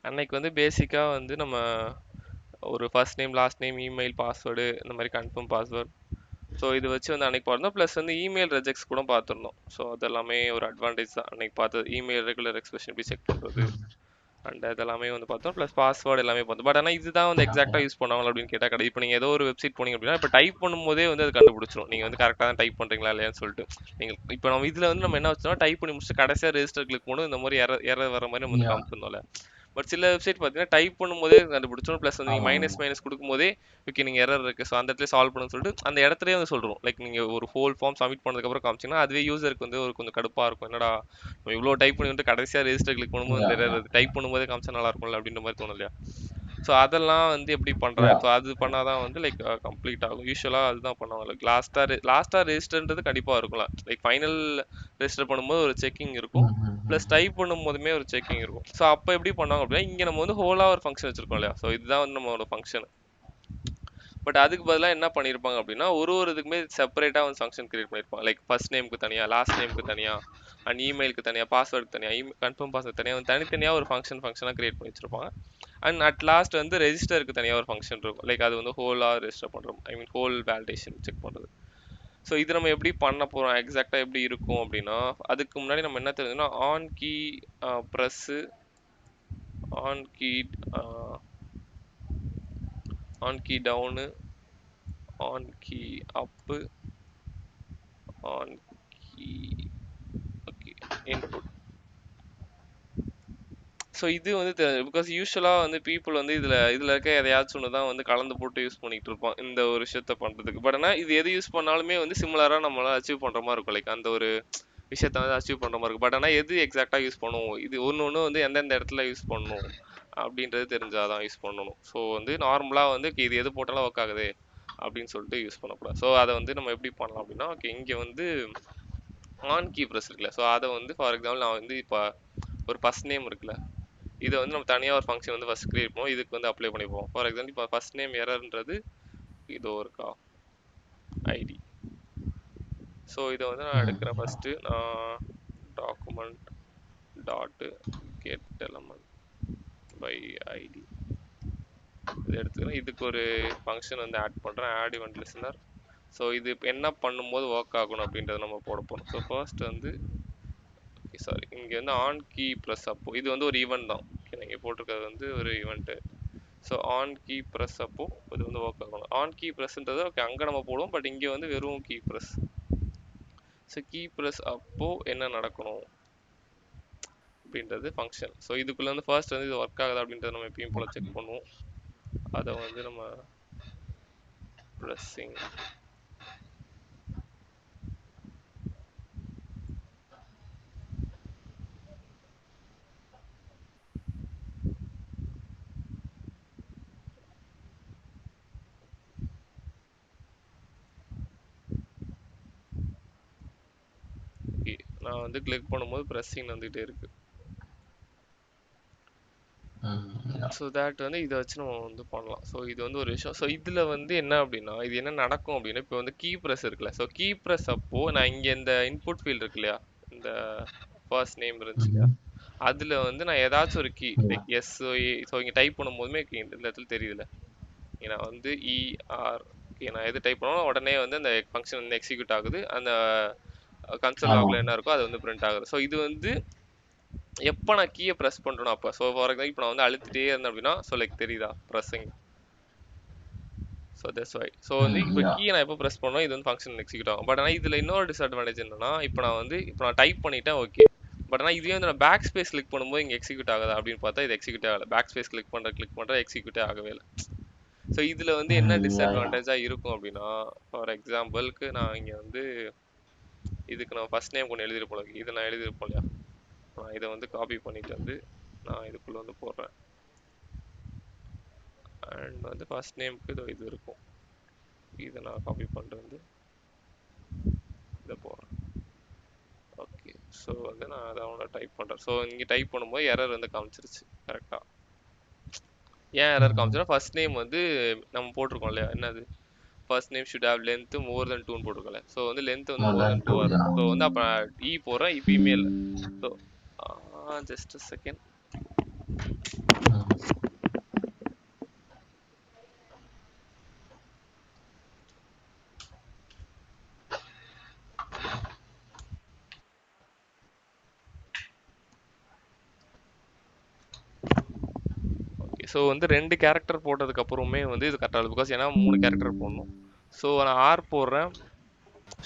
அன்னைக்கு வந்து பேசிக்கா வந்து நம்ம ஒரு first name last name email password இந்த மாதிரி கன்ஃபார்ம் பாஸ்வேர்ட் ஸோ இது வச்சு வந்து அன்னைக்கு பார்த்தோம். ப்ளஸ் வந்து இமெயில் ரெஜெக்ட்ஸ் கூட பார்த்துருந்தோம். ஸோ அதெல்லாமே ஒரு அட்வான்டேஜ் தான் அன்னைக்கு பார்த்தது. இமெயில் ரெகுலர் எக்ஸ்பிரஷன் எப்படி செக் பண்ணுறது அண்ட் அதெல்லாமே வந்து பார்த்தோம். ப்ளஸ் பாஸ்வேர்டு எல்லாமே பார்த்தோம். பட் ஆனால் இதுதான் வந்து எக்ஸாக்டாக யூஸ் பண்ணுவாங்க அப்படின்னு கேட்டால் கிடையாது. இப்போ நீங்கள் ஏதோ ஒரு வெப்சைட் போனீங்க அப்படின்னா இப்போ டைப் பண்ணும்போதே வந்து அது கண்டுபிடிச்சிரும் நீங்கள் வந்து கரெக்டாக தான் டைப் பண்ணுறீங்களா இல்லையான்னு சொல்லிட்டு. நீங்கள் இப்போ நம்ம இதில் வந்து நம்ம என்ன வச்சோம்னா டைப் பண்ணி முடிச்சுட்டு கடைசியாக ரெஜிஸ்டர் கிளிக் பண்ணும் இந்த மாதிரி எரர் வர மாதிரி நம்ம வந்து Yeah. காமிச்சிருந்தோம்ல. பட் சில வெப்சைட் பார்த்தீங்கன்னா டைப் பண்ணும்போதே கண்டுபிடிச்சிடும். ப்ளஸ் வந்து நீங்கள் ஆமா, மைனஸ் ஆமா. மைனஸ் கொடுக்கும்போதே ஓகே நீங்கள் எரர் இருக்குது ஸோ அந்த இடத்துல சால்வ் பண்ணுன்னு சொல்லிட்டு அந்த இடத்துலயே வந்து சொல்கிறோம். லைக் நீங்கள் ஒரு ஹோல் ஃபார்ம் சப்மிட் பண்ணதுக்கப்புறம் காமிச்சிங்கன்னா அதுவே யூசருக்கு வந்து ஒரு கொஞ்சம் கடுப்பாக இருக்கும். என்னடா நம்ம இவ்வளோ டைப் பண்ணி வந்து கடைசியாக ரெஜிஸ்டர் கிளிக் பண்ணும்போது இந்த Yeah, எரர் yeah. டைப் பண்ணும்போதே காமிச்சா நல்லா இருக்கும்ல அப்படின்ற மாதிரி தோணும் இல்லையா. ஸோ அதெல்லாம் வந்து எப்படி பண்ணுறாங்க Yeah. ஸோ அது பண்ணாதான் வந்து லைக் கம்ப்ளீட் ஆகும். யூஸ்வலாக அதுதான் பண்ணுவாங்க. லைக் லாஸ்ட்டாக ரெஜிஸ்டர்ன்றது கண்டிப்பாக இருக்கலாம். லைக் ஃபைனல் ரெஜிஸ்டர் பண்ணும்போது ஒரு செக்கிங் இருக்கும். ப்ளஸ் டைப் பண்ணும் போதுமே ஒரு செக்கிங் இருக்கும். ஸோ அப்போ எப்படி பண்ணுவாங்க அப்படின்னா இங்கே நம்ம வந்து ஹோலாக ஒரு ஃபங்க்ஷன் வச்சிருக்கோம் இல்லையா. ஸோ இதுதான் வந்து நம்மளோட ஃபங்க்ஷன். பட் அதுக்கு பதிலாக என்ன பண்ணியிருப்பாங்க அப்படின்னா ஒரு இதுக்குமே செப்பரேட்டாக வந்து ஃபங்க்ஷன் கிரியேட் பண்ணியிருப்பாங்க. லைக் ஃபர்ஸ்ட் நேமுக்கு தனியாக லாஸ்ட் நேமுக்கு தனியாக அண்ட் இமெயிலுக்கு தனியாக பாஸ்வேர்டுக்கு தனியாக கன்ஃபார்ம் பாஸ்வேர்டு தனியாக வந்து தனித்தனியாக ஒரு ஃபங்க்ஷனாக கிரியேட் பண்ணி வச்சிருப்பாங்க. அண்ட் அட் லாஸ்ட் வந்து ரெஜிஸ்டருக்கு தனியாக ஒரு ஃபங்க்ஷன் இருக்கும். லைக் அது வந்து ஹோலாக ரெஜிஸ்டர் பண்ணுறோம். ஐ மீன் ஹோல் வேலிடேஷன் செக் பண்ணுறது. ஸோ இது நம்ம எப்படி பண்ண போகிறோம் எக்ஸாக்டாக எப்படி இருக்கும் அப்படின்னா அதுக்கு முன்னாடி நம்ம என்ன தெரிஞ்சுன்னா on key press on key on key down on key up on key okay input. So இது வந்து பிகாஸ் யூஸ்வலாக வந்து பீப்புள் வந்து இதில் இருக்க எதையாச்சும் ஒன்று தான் வந்து கலந்து போட்டு யூஸ் பண்ணிகிட்டு இருப்பான் இந்த ஒரு விஷயத்த பண்ணுறதுக்கு. பட் ஆனால் இது எது யூஸ் பண்ணாலுமே வந்து சிமிலராக நம்மளால் அச்சீவ் பண்ணுற மாதிரி இருக்கும். லைக் அந்த ஒரு விஷயத்த வந்து அச்சீவ் பண்ணுற மாதிரி இருக்கும். பட் ஆனால் எது எக்ஸாக்டாக யூஸ் பண்ணுவோம் இது ஒன்று வந்து எந்தெந்த இடத்துல யூஸ் பண்ணணும் அப்படின்றது தெரிஞ்சாதான் யூஸ் பண்ணணும். ஸோ வந்து நார்மலாக வந்து இது எது போட்டாலும் ஒர்க் ஆகுது அப்படின்னு சொல்லிட்டு யூஸ் பண்ணக்கூடாது. ஸோ அதை வந்து நம்ம எப்படி பண்ணலாம் அப்படின்னா ஓகே இங்கே வந்து ஆன் கீ ப்ரெஸ் இருக்குல்ல. ஸோ அதை வந்து ஃபார் எக்ஸாம்பிள் நான் வந்து இப்போ ஒரு ஃபர்ஸ்ட் நேம் இருக்குல்ல இதை வந்து நம்ம தனியாக ஒரு ஃபங்க்ஷன் வந்து ஃபர்ஸ்ட் கிரியேட் பண்ணுவோம். இதுக்கு வந்து அப்ளை பண்ணிப்போம். ஃபார் எக்ஸாம்பிள் இப்போ ஃபர்ஸ்ட் நேம் எரர்ன்றது இதோ இருக்கா ஐடி. ஸோ இதை வந்து நான் எடுக்கிறேன். ஃபர்ஸ்ட்டு நான் document dot get element by ID இதை எடுத்துக்கிறேன். இதுக்கு ஒரு ஃபங்க்ஷன் வந்து ஆட் பண்ணுறேன். Add event listener. ஸோ இது இப்போ என்ன பண்ணும்போது ஒர்க் ஆகணும் அப்படின்றத நம்ம போட போகிறோம். ஸோ ஃபர்ஸ்ட் வந்து சாரி இங்கே வந்து ஆன் கீ ப்ரெஸ் அப்போ இது வந்து ஒரு ஈவெண்ட் தான். ஓகே நீங்கள் போட்டிருக்கிறது வந்து ஒரு event. So on key press அப்போ இது வந்து ஒர்க் ஆகணும். ஆன் கீ ப்ரெஸ்ன்றது ஓகே அங்கே நம்ம போடுவோம். பட் இங்கே வந்து வெறும் key press. So key press அப்போ என்ன நடக்கணும் அப்படின்றது ஃபங்க்ஷன். ஸோ இதுக்குள்ளே வந்து ஃபர்ஸ்ட் வந்து இது ஒர்க் ஆகுது அப்படின்றத நம்ம எப்பயும் போல் செக் பண்ணுவோம். அதை வந்து நம்ம ப்ரெஸ்ஸிங் நான் வந்து கிளிக் பண்ணும்போது ப்ரெஸ்ஸிங் வந்துகிட்டே இருக்கு. ஸோ தேட் வந்து இதை வச்சு நம்ம வந்து பண்ணலாம். ஸோ இது வந்து ஒரு விஷயம். ஸோ இதில் வந்து என்ன அப்படின்னா இது என்ன நடக்கும் அப்படின்னா இப்போ வந்து கீ ப்ரெஸ் இருக்குல்ல. ஸோ கீ ப்ரெஸ் அப்போ நான் இங்கே இந்த இன்புட் ஃபீல்டு இருக்கு இல்லையா இந்த ஃபர்ஸ்ட் நேம் இருந்துச்சு இல்லையா அதில் வந்து நான் ஏதாச்சும் ஒரு கீ லைக் எஸ் ஸோ இங்கே டைப் பண்ணும்போதுமே இந்த இடத்துல தெரியுதுல்ல நான் வந்து இஆர் நான் எது டைப் பண்ணாலும் உடனே வந்து அந்த ஃபங்க்ஷன் வந்து எக்ஸிக்யூட் ஆகுது. அந்த கன்சோல் லாக்ல என்ன இருக்கோ அது வந்து பிரிண்ட் ஆகுது. ஸோ இது வந்து எப்போ நான் கீயை ப்ரெஸ் பண்ணுறேனோ அப்போ. ஸோ ஃபார் எக்ஸாம்பிள் இப்போ நான் வந்து அழுத்திட்டே இருந்தேன் அப்படின்னா ஸோ லைக் தெரியுதா pressing. So that's why. So வந்து இப்போ கீயை நான் எப்போ ப்ரெஸ் பண்ணோம் இது வந்து ஃபங்க்ஷன் எக்ஸிக்யூட் ஆகும். பட் ஆனால் இதில் இன்னொரு டிஸ்அட்வான்டேஜ் என்னன்னா இப்போ நான் டைப் பண்ணிட்டேன் ஓகே. பட் ஆனால் இதுவே வந்து நான் பேக் ஸ்பேஸ் கிளிக் பண்ணும்போது இங்கே எக்ஸிக்யூட் ஆகுதா அப்படின்னு பார்த்தா இது எக்ஸிக்யூட் ஆகலை. பேக் ஸ்பேஸ் கிளிக் பண்ணுற எக்ஸிக்யூட்டே ஆகவே இல்லை. ஸோ இதில் வந்து என்ன டிஸ்அட்வான்டேஜாக இருக்கும் அப்படின்னா ஃபார் எக்ஸாம்பிளுக்கு நான் இங்கே வந்து இதுக்கு நான் ஃபர்ஸ்ட் நேம் கொண்டு எழுதிருப்போம். இதை நான் எழுதிருப்போம் இல்லையா நான் இதை வந்து காப்பி பண்ணிட்டு வந்து நான் இதுக்குள்ளே வந்து போடுறேன். அண்ட் வந்து ஃபர்ஸ்ட் நேமுக்கு இது இருக்கும். இதை நான் காப்பி பண்ணிட்டு வந்து இதை போடுறேன். ஓகே ஸோ வந்து நான் அதை அவனை டைப் பண்ணுறேன். ஸோ இங்கே டைப் பண்ணும்போது எரர் வந்து காமிச்சிருச்சு கரெக்டாக. ஏன் எரர் காமிச்சோன்னா ஃபர்ஸ்ட் நேம் வந்து நம்ம போட்டிருக்கோம் இல்லையா என்னது first name should have length more than 2ன்னு போட்டிருக்கோம்ல. ஸோ வந்து லென்த் வந்து மோர் தென் 2 இருக்கும். ஸோ வந்து அப்போ இ போடுறேன் இப்போ email. So just second so வந்து 2 கேரக்டர் போட்டதுக்கு அப்புறமே வந்து இது கரெக்டாக பிகாஸ் ஏன்னா 3 கேரக்டர் போடணும். ஸோ நான் ஆர் போடுறேன்.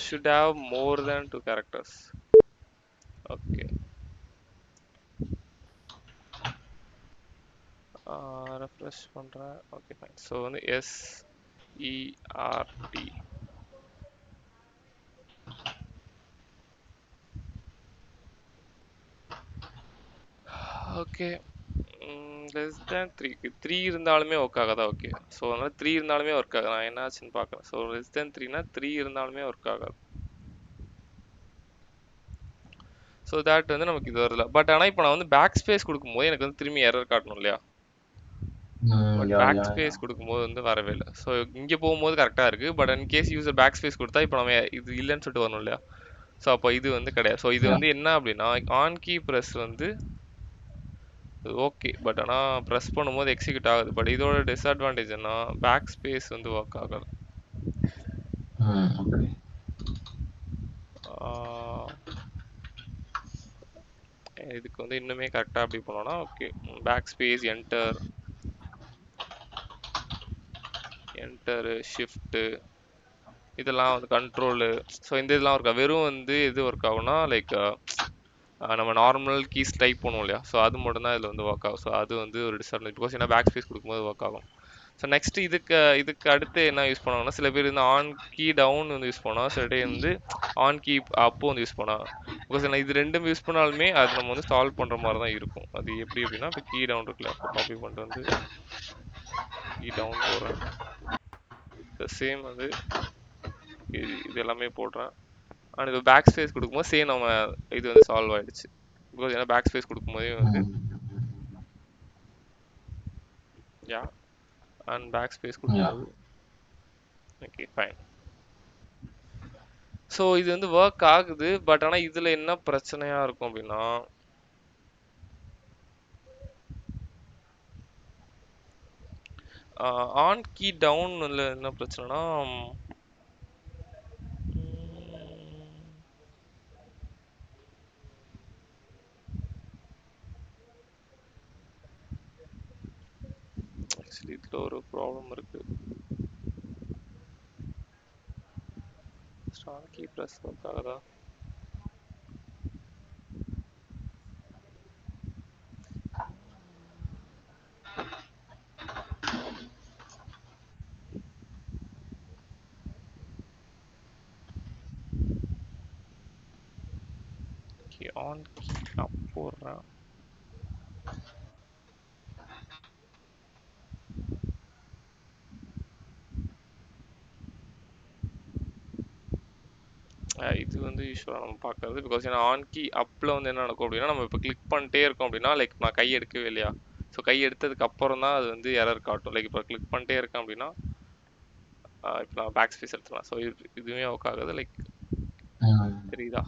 should have more than 2 characters. Okay, refresh பண்ணுறேன். Okay fine. ஸோ வந்து SERT. ஓகே, லெஸ் தேன் 3 இருந்தாலுமே ஒர்க் ஆகாதா? ஓகே, ஸோ அதனால் 3 இருந்தாலுமே ஒர்க் ஆகாது. நான் என்னாச்சுன்னு பார்க்குறேன். ஸோ லெஸ் தேன் 3னா 3 இருந்தாலுமே ஒர்க் ஆகாது. ஸோ தேட் வந்து நமக்கு இது வரல. பட் ஆனால் இப்போ நான் வந்து பேக் ஸ்பேஸ் கொடுக்கும்போது எனக்கு வந்து திரும்பி எரர் காட்டணும் இல்லையா? பட் பேக் ஸ்பேஸ் கொடுக்கும்போது வந்து வரவே இல்லை. ஸோ இங்கே போகும்போது கரெக்டாக இருக்குது. But in case user back space கொடுத்தா இப்போ நம்ம இது இல்லைன்னு சொல்லிட்டு வரணும் இல்லையா? ஸோ அப்போ இது வந்து கிடையாது. ஸோ இது வந்து என்ன அப்படின்னா ஆன் கீ ப்ரெஸ் வந்து ஓகே, பட் ஆனால் ப்ரெஸ் பண்ணும்போது எக்ஸிக்யூட் ஆகுது. பட் இதோட டிஸ்அட்வான்டேஜ் என்ன, பேக் ஸ்பேஸ் வந்து ஒர்க் ஆகாது. இதுக்கு வந்து இன்னுமே கரெக்டாக அப்படி பண்ணோம்னா okay, back space enter shift இதெல்லாம் வந்து கண்ட்ரோலு. ஸோ இந்த இதெல்லாம் ஒர்க் ஆகும். வெறும் வந்து எது ஒர்க் ஆகும்னா லைக் நம்ம நார்மல் கீஸ் டைப் பண்ணுவோம் இல்லையா? ஸோ அது மட்டும் தான் இதில் வந்து ஒர்க் ஆகும். ஸோ அது வந்து ஒரு டிஸ்அட்வான்டேஜ் பிகாஸ் ஏன்னா பேக் ஸ்பேஸ் கொடுக்கும்போது ஒர்க் ஆகும். ஸோ நெக்ஸ்ட் இதுக்கு அடுத்து என்ன யூஸ் பண்ணுவாங்கன்னா, சில பேர் வந்து ஆன் கீ டவுன் வந்து யூஸ் பண்ணோம், சில டைம் வந்து ஆன் கீ அப்போ வந்து யூஸ் பண்ணோம். பிகாஸ் நான் இது ரெண்டும் யூஸ் பண்ணாலுமே அது நம்ம வந்து சால்வ் பண்ணுற மாதிரி தான் இருக்கும். அது எப்படி அப்படின்னா, இப்போ கீ டவுன் இருக்குல்ல, அப்போ காப்பி பண்ணிட்டு வந்து கீ டவுன் போடுறேன். சேம் வந்து இது எல்லாமே போடுறேன். ஆனால் இது பேக் ஸ்பேஸ் கொடுக்கும்போது சேம் நம்ம இது வந்து சால்வ் ஆயிடுச்சு. பிகாஸ் ஏன்னா பேக் ஸ்பேஸ் கொடுக்கும்போதே வந்து யா அண்ட் பேக் ஸ்பேஸ் கொடுக்கும்போது ஓகே ஃபைன். ஸோ இது வந்து ஒர்க் ஆகுது. பட் ஆனால் இதில் என்ன பிரச்சனையாக இருக்கும் அப்படின்னா, ஆன் கீ டவுன்ல என்ன பிரச்சனைனா, ஆக்சுவலி இதில் ஒரு ப்ராப்ளம் இருக்கு. ஆன் கீ ப்ரெஸ் ஒர்க் ஆகுதா? ஆன் கீ அப் போடுறேன். இது வந்து யூஸ்வலாக நம்ம பார்க்கறது. பிகாஸ் ஏன்னா ஆன் கீ அப்பில் வந்து என்ன நடக்கும் அப்படின்னா, நம்ம இப்போ கிளிக் பண்ணிட்டே இருக்கோம் அப்படின்னா லைக் நான் கை எடுக்கவே இல்லையா? ஸோ கை எடுத்ததுக்கு அப்புறம் தான் அது வந்து எரர் காட்டும். லைக் இப்போ கிளிக் பண்ணிட்டே இருக்கேன் அப்படின்னா இப்போ நான் பேக் ஸ்பேஸ் எடுத்துக்கலாம். ஸோ இதுவுமே ஒர்க் ஆகுது. லைக் தெரியுதா?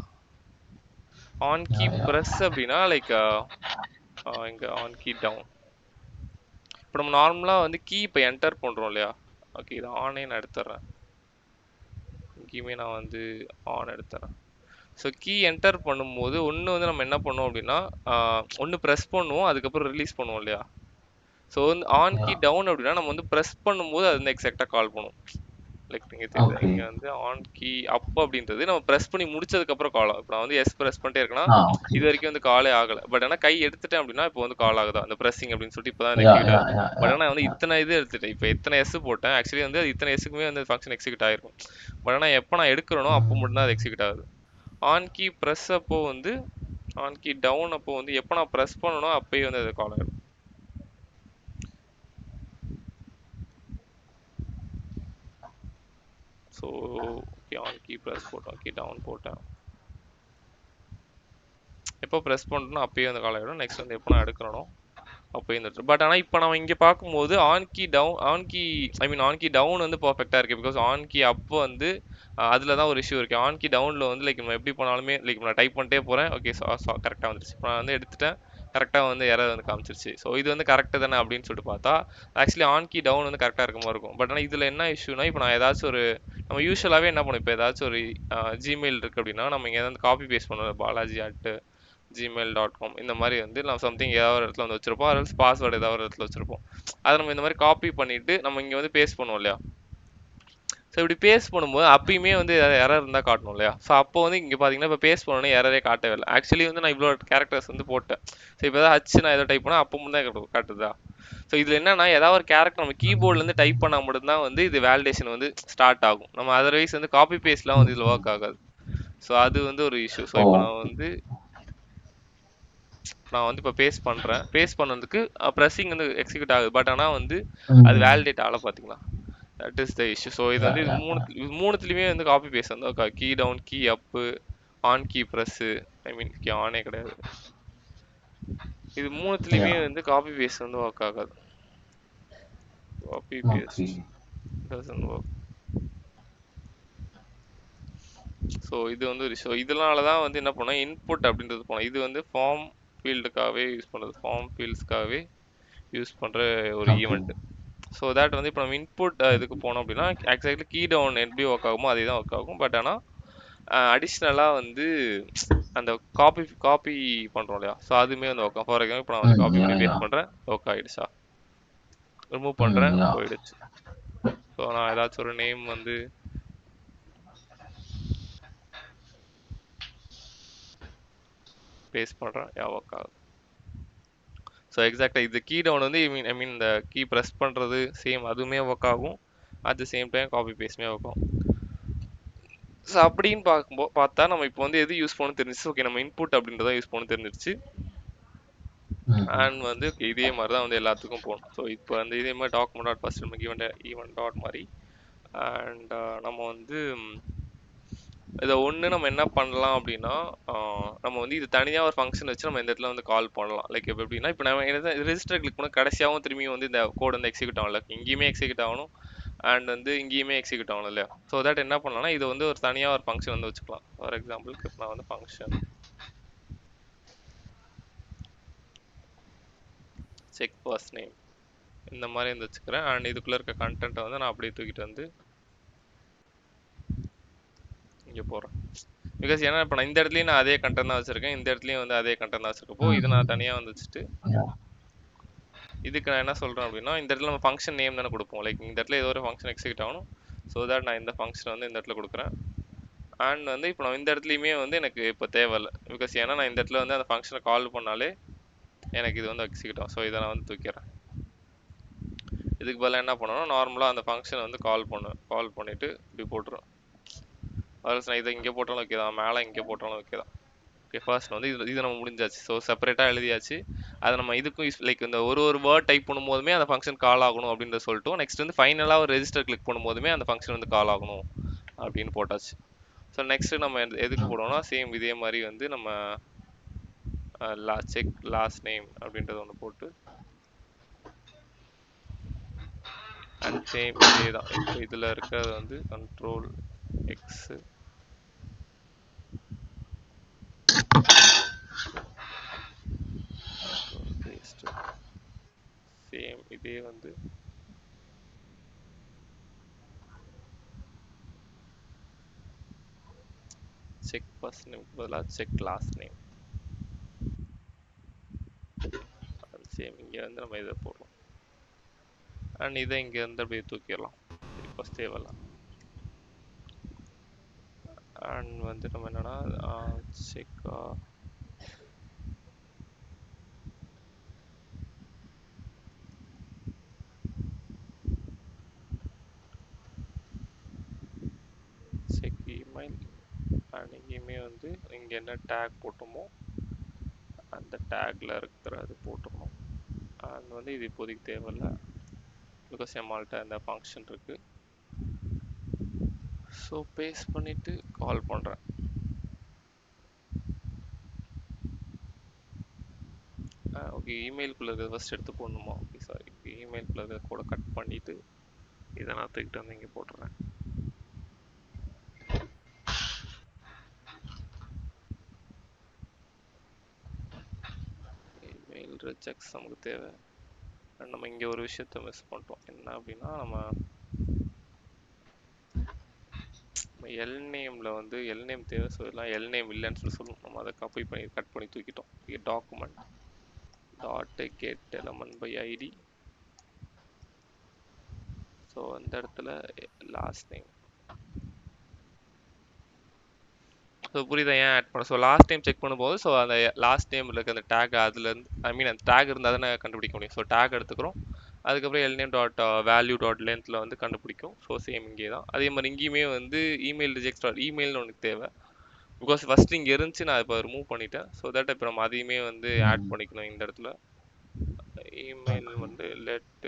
ஆன் கீ ப்ரெஸ் அப்படின்னா லைக் இங்கே ஆன் கீ டவுன். இப்போ நம்ம நார்மலாக வந்து கீ இப்போ என்டர் பண்ணுறோம் இல்லையா? ஓகே, இது ஆனே நான் எடுத்துட்றேன். இங்கேயுமே நான் வந்து ஆன் எடுத்துறேன். ஸோ கீ என்டர் பண்ணும்போது ஒன்று வந்து நம்ம என்ன பண்ணுவோம் அப்படின்னா, ஒன்று ப்ரெஸ் பண்ணுவோம், அதுக்கப்புறம் ரிலீஸ் பண்ணுவோம் இல்லையா? ஸோ வந்து ஆன் கீ டவுன் அப்படின்னா நம்ம வந்து ப்ரெஸ் பண்ணும்போது அது வந்து எக்ஸாக்டாக கால் பண்ணும். லைக் நீங்கள் தெரியுது இங்கே வந்து ஆன் கீ அப் அப்படின்றது நம்ம ப்ரெஸ் பண்ணி முடிச்சதுக்கப்புறம் கால் ஆகும். இப்போ நான் வந்து எஸ் ப்ரெஸ் பண்ணிட்டே இருக்கேன்னா இது வரைக்கும் வந்து காலே ஆகலை. பட் ஆனால் கை எடுத்துட்டேன் அப்படின்னா இப்போ வந்து கால் ஆகுதா அந்த ப்ரெஸ்ஸிங் அப்படின்னு சொல்லிட்டு இப்போ தான் எக்ஸிக்யூட் ஆகுது. பட் ஆனால் வந்து இத்தனை இது எடுத்துட்டேன், இப்போ எத்தனை எஸ் போட்டேன், ஆக்சுவலி வந்து இத்தனை எஸ்ஸுக்குமே வந்து ஃபங்க்ஷன் எக்ஸிக்யூட் ஆகிருக்கும். பட் ஆனால் எப்போ நான் எடுக்கிறனோ அப்போ மட்டும்தான் அது எக்ஸிக்யூட் ஆகுது. ஆன் கீ ப்ரெஸ் அப்போ வந்து ஆன் கீ டவுன் அப்போ வந்து எப்போ நான் ப்ரெஸ் பண்ணணும் அப்போயே வந்து அது கால் ஆகிடும். So okay, on key press போட்டேன், கீ டவுன் போட்டேன், எப்போ ப்ரெஸ் பண்ணுறோம் அப்போயே வந்து கால் ஆகிடும். நெக்ஸ்ட் வந்து எப்போ நான் எடுக்கிறனோ அப்போயே வந்துட்டு. பட் ஆனால் இப்போ நம்ம இங்கே பார்க்கும்போது ஆன் கீ டவுன் வந்து பர்ஃபெக்டாக இருக்குது. பிகாஸ் ஆன் கீ அப் வந்து அதில் தான் ஒரு இஷ்யூ இருக்குது. ஆன் கீ டவுனில் வந்து லைக் நம்ம எப்படி போனாலுமே லைக் நான் டைப் பண்ணிட்டே போகிறேன், ஓகே கரெக்டாக வந்துருச்சு. இப்போ நான் வந்து எடுத்துட்டேன், கரெக்டாக வந்து எரர் வந்து காமிச்சிருச்சு. ஸோ இது வந்து கரெக்டு தானே அப்படின்னு சொல்லிட்டு பார்த்தா ஆக்சுவலி ஆன் கீ டவுன் வந்து கரெக்டாக இருக்க மாதிரி இருக்கும். பட் ஆனால் இதில் என்ன இஷ்யூனா, இப்போ நான் ஏதாச்சும் ஒரு நம்ம யூஸ்வலாகவே என்ன பண்ணுவோம், இப்போ ஏதாச்சும் ஒரு ஜிமெயில் இருக்குது அப்படின்னா நம்ம இங்கே வந்து காப்பி பேஸ்ட் பண்ணுவோம், பாலாஜி gmail.com இந்த மாதிரி வந்து நம்ம சம்திங் ஏதாவது ஒரு இடத்துல வந்து வச்சிருப்போம், அதனால பாஸ்வேர்டு ஏதாவது ஒரு இடத்துல வச்சிருப்போம். அதை நம்ம இந்த மாதிரி காப்பி பண்ணிட்டு நம்ம இங்க வந்து பேஸ்ட் பண்ணுவோம் இல்லையா. ஸோ இப்படி பேஸ்ட் பண்ணும்போது அப்பயுமே வந்து எரர் இருந்தால் காட்டணும் இல்லையா. ஸோ அப்போ வந்து இங்கே பார்த்தீங்கன்னா இப்போ பேஸ்ட் பண்ணோன்னே எரரே காட்டவே இல்லை. ஆக்சுவலி வந்து நான் இவ்வளோ கேரக்டர்ஸ் வந்து போட்டேன். ஸோ இப்போ ஏதாவது ஹச் நான் ஏதோ டைப் பண்ணால் அப்போ மட்டும் தான் காட்டுதா. ஸோ இதில் என்னன்னா ஏதாவது ஒரு கேரக்டர் நம்ம கீபோர்ட்லேருந்து டைப் பண்ணால் மட்டும்தான் வந்து இது வேலிடேஷன் வந்து ஸ்டார்ட் ஆகும். நம்ம அதர்வைஸ் வந்து காப்பி பேஸ்ட்லாம் வந்து இதில் ஒர்க் ஆகாது. ஸோ அது வந்து ஒரு இஷ்யூ. ஸோ இப்போ நான் வந்து இப்போ பேஸ்ட் பண்ணுறேன். பேஸ்ட் பண்ணதுக்கு ப்ரெஸ்ஸிங் வந்து எக்ஸிக்யூட் ஆகுது. பட் ஆனால் வந்து அது வேலிடேட் ஆகலை பார்த்தீங்களா. That is the issue. So இது வந்து இது மூணுத்துலேயுமே வந்து காப்பி பேஸ்ட் வந்து key down, key up, on key press, I mean key ஆனே கிடையாது. இது மூணுத்துலேயுமே வந்து காப்பி பேஸ்ட் வந்து ஒர்க் ஆகாது. Copy paste doesn't work. So இது வந்து ஒரு இஷ்யூ. இதனால தான் வந்து என்ன பண்ணோம், இன்புட் அப்படின்றது போனோம். இது வந்து ஃபார்ம் ஃபீல்டுக்காகவே யூஸ் பண்ணுறது, ஃபார்ம் ஃபீல்ட்ஸ்க்காகவே யூஸ் பண்ணுற ஒரு ஈவெண்ட். ஸோ தேட் வந்து இப்போ நம்ம இன்புட் இதுக்கு போனோம் அப்படின்னா எக்ஸாக்ட்லி கீ டவுன் எப்படி ஒர்க் ஆகுமோ அதே தான் ஒர்க் ஆகும். பட் ஆனால் அடிஷ்னலாக வந்து அந்த காப்பி பண்ணுறோம் இல்லையா. ஸோ அதுவுமே வந்து ஒர்க் ஆகும். ஃபார் எக்ஸாம்பிள் இப்போ நான் வந்து காப்பி பண்ணி பேஸ்ட் பண்ணுறேன், ஒர்க் ஆகிடுச்சா. ரிமூவ் பண்ணுறேன், போயிடுச்சு. ஸோ நான் ஏதாச்சும் ஒரு நேம் வந்து பேஸ்ட் பண்ணுறேன், ஒர்க் ஆகுது. ஸோ எக்ஸாக்டாக இது கீ டவுன் வந்து ஐ மீன் இந்த கீ ப்ரெஸ் பண்ணுறது சேம் அதுவுமே ஒர்க் ஆகும். At the same time copy பேஸ்ட்டுமே ஒர்க் ஆகும். ஸோ அப்படின்னு பார்த்தா நம்ம இப்போ வந்து எது யூஸ் பண்ணணும் தெரிஞ்சிச்சு. ஓகே நம்ம இன்புட் அப்படின்றத யூஸ் பண்ண தெரிஞ்சிருச்சு. அண்ட் வந்து இதே மாதிரி தான் வந்து எல்லாத்துக்கும் போகணும். ஸோ இப்போ வந்து இதே மாதிரி டாக்குமெண்ட் டாட் ஃபர்ஸ்ட் நமக்கு ஈவெண்ட் டாட் மாதிரி அண்ட் நம்ம வந்து இதை ஒன்று நம்ம என்ன பண்ணலாம் அப்படின்னா நம்ம வந்து இது தனியாக ஒரு ஃபங்க்ஷன் வச்சு நம்ம இந்த இடத்துல வந்து கால் பண்ணலாம். லைக் இப்போ எப்படின்னா இப்போ நம்ம ரெஜிஸ்டர் கிளிக் பண்ண கடைசியாகவும் திரும்பியும் வந்து இந்த கோட் வந்து எக்ஸிக்யூட் ஆகல, இங்கேயுமே எக்ஸிக்யூட் ஆகணும் அண்ட் வந்து இங்கேயுமே எக்ஸிக்யூட் ஆகணும் இல்லையா. ஸோ தட் என்ன பண்ணலாம்னா இது வந்து ஒரு தனியாக ஒரு ஃபங்க்ஷன் வந்து வச்சுக்கலாம். ஃபார் எக்ஸாம்பிளுக்கு இப்போ நான் வந்து ஃபங்க்ஷன் செக் ஃபர்ஸ்ட் நேம் இந்த மாதிரி வந்து வச்சுக்கிறேன். அண்ட் இதுக்குள்ளே இருக்க கண்டென்ட்டை வந்து நான் அப்படியே தூக்கிட்டு வந்து இங்கே போகிறேன். பிகாஸ் ஏன்னா இப்போ நான் இந்த இடத்துலையும் நான் அதே கண்டென்ட் தான் வச்சுருக்கேன், இந்த இடத்துலையும் வந்து அதே கண்டென்ட் தான் வச்சுருக்கப்போ இது நான் தனியாக வந்து வச்சுட்டு இதுக்கு நான் என்ன சொல்கிறேன் அப்படின்னா இந்த இடத்துல நம்ம ஃபங்க்ஷன் நேம் தானே கொடுப்போம். லைக் இந்த இடத்துல ஏதோ ஒரு ஃபங்க்ஷன் எக்ஸிக்யூட் ஆகணும். ஸோ தட் நான் இந்த ஃபங்க்ஷனை வந்து இந்த இடத்துல கொடுக்குறேன். அண்ட் வந்து இப்போ நான் இந்த இடத்துலையுமே வந்து எனக்கு இப்போ தேவையில்லை. பிகாஸ் ஏன்னா நான் இந்த இடத்துல வந்து அந்த ஃபங்க்ஷனை கால் பண்ணாலே எனக்கு இது வந்து எக்ஸிக்யூட் ஆகும். ஸோ இதை நான் வந்து தூக்கிறேன். இதுக்கு பதிலாக என்ன பண்ணணும், நார்மலாக அந்த ஃபங்க்ஷனை வந்து கால் பண்ணிவிட்டு இப்படி போட்டுருவேன். அதில் நான் இதை இங்கே போட்டாலும் ஓகே தான், மேலே இங்கே போட்டாலும் ஓகே தான். ஓகே ஃபர்ஸ்ட் வந்து இது நம்ம முடிஞ்சாச்சு. ஸோ செப்பரேட்டாக எழுதியாச்சு. அதை நம்ம இதுக்கும் லைக் இந்த ஒரு வேர்ட் டைப் பண்ணும்போதுமே அந்த ஃபங்க்ஷன் கால் ஆகணும் அப்படின்றத சொல்லிட்டோம். நெக்ஸ்ட் வந்து ஃபைனலாக ஒரு ரெஜிஸ்டர் கிளிக் பண்ணும்போதுமே அந்த ஃபங்க்ஷன் வந்து கால் ஆகணும் அப்படின்னு போட்டாச்சு. ஸோ நெக்ஸ்ட் நம்ம எதுக்கு போடுவோம்னா சேம் இதே மாதிரி வந்து நம்ம செக் லாஸ்ட் நேம் அப்படின்றத ஒன்று போட்டு அண்ட் சேம் இதே தான். இப்போ இதில் இருக்கிறது வந்து கண்ட்ரோல் எக்ஸ் சேம் இதே வந்து செக் ஃபர்ஸ்ட் நேம் பதிலாக செக் லாஸ்ட் நேம். சேம் இங்கே வந்து நம்ம இதை போடுறோம் அண்ட் இதை இங்கே வந்து அப்படியே தூக்கிடலாம். ஃபர்ஸ்ட் தேவையில்ல. அண்ட் வந்து நம்ம என்னன்னா செக் செக் இமெயில் அண்ட் இங்கேயுமே வந்து இங்கே என்ன டேக் போட்டோமோ அந்த டேக்ல இருக்கிறது போட்டுடணும். அண்ட் வந்து இது இப்போதைக்கு தேவையில்லை பிகாஸ் நம்மள்கிட்ட அந்த ஃபங்க்ஷன் இருக்கு. ஸோ பேஸ்ட் பண்ணிட்டு கால் பண்ணுறேன். ஓகே இமெயிலுக்குள்ளே இருக்கிறது ஃபஸ்ட் எடுத்து போடணுமா. ஓகே சாரி, இமெயிலுக்குள்ளே இருக்கிறத கூட கட் பண்ணிவிட்டு இதை நான் தூக்கிட்டு வந்து இங்கே போட்டுறேன். இமெயில் ரிஜெக்ட்ஸ் நமக்கு தேவை. நம்ம இங்கே ஒரு விஷயத்த மிஸ் பண்ணிட்டோம். என்ன அப்படின்னா நம்ம எல் நேமில் வந்து எல் நேம் தேவை, ஸோ இதெல்லாம் எல் நேம் இல்லைன்னு சொல்லணும். நம்ம அதை காப்பி பண்ணி கட் பண்ணி தூக்கிட்டோம். Document dot get element by ID. So அந்த இடத்துல லாஸ்ட் நேம். ஸோ புரியுதா ஏன் ஆட் பண்ண? ஸோ லாஸ்ட் டைம் செக் பண்ணும்போது ஸோ அந்த லாஸ்ட் நேமில் இருக்க அந்த டேக் அதுலேருந்து அந்த டேக் இருந்தால் தானே கண்டுபிடிக்க முடியும். ஸோ டேக் எடுத்துக்கிறோம். அதுக்கப்புறம் எல்நேம் டாட் வேல்யூ டாட் லென்த்தில் வந்து கண்டுபிடிக்கும். ஸோ சேம் இங்கே தான். அதே மாதிரி இங்கேயுமே வந்து இமெயில் ரிஜெக்ட் டாட் இமெயில்னு ஒன்று தேவை. பிகாஸ் ஃபர்ஸ்ட் இங்கே இருந்துச்சு, நான் இப்போ ரிமூவ் பண்ணிட்டேன். ஸோ தட் இப்போ நம்ம அதையுமே வந்து ஆட் பண்ணிக்கணும் இந்த இடத்துல. இமெயில் வந்து let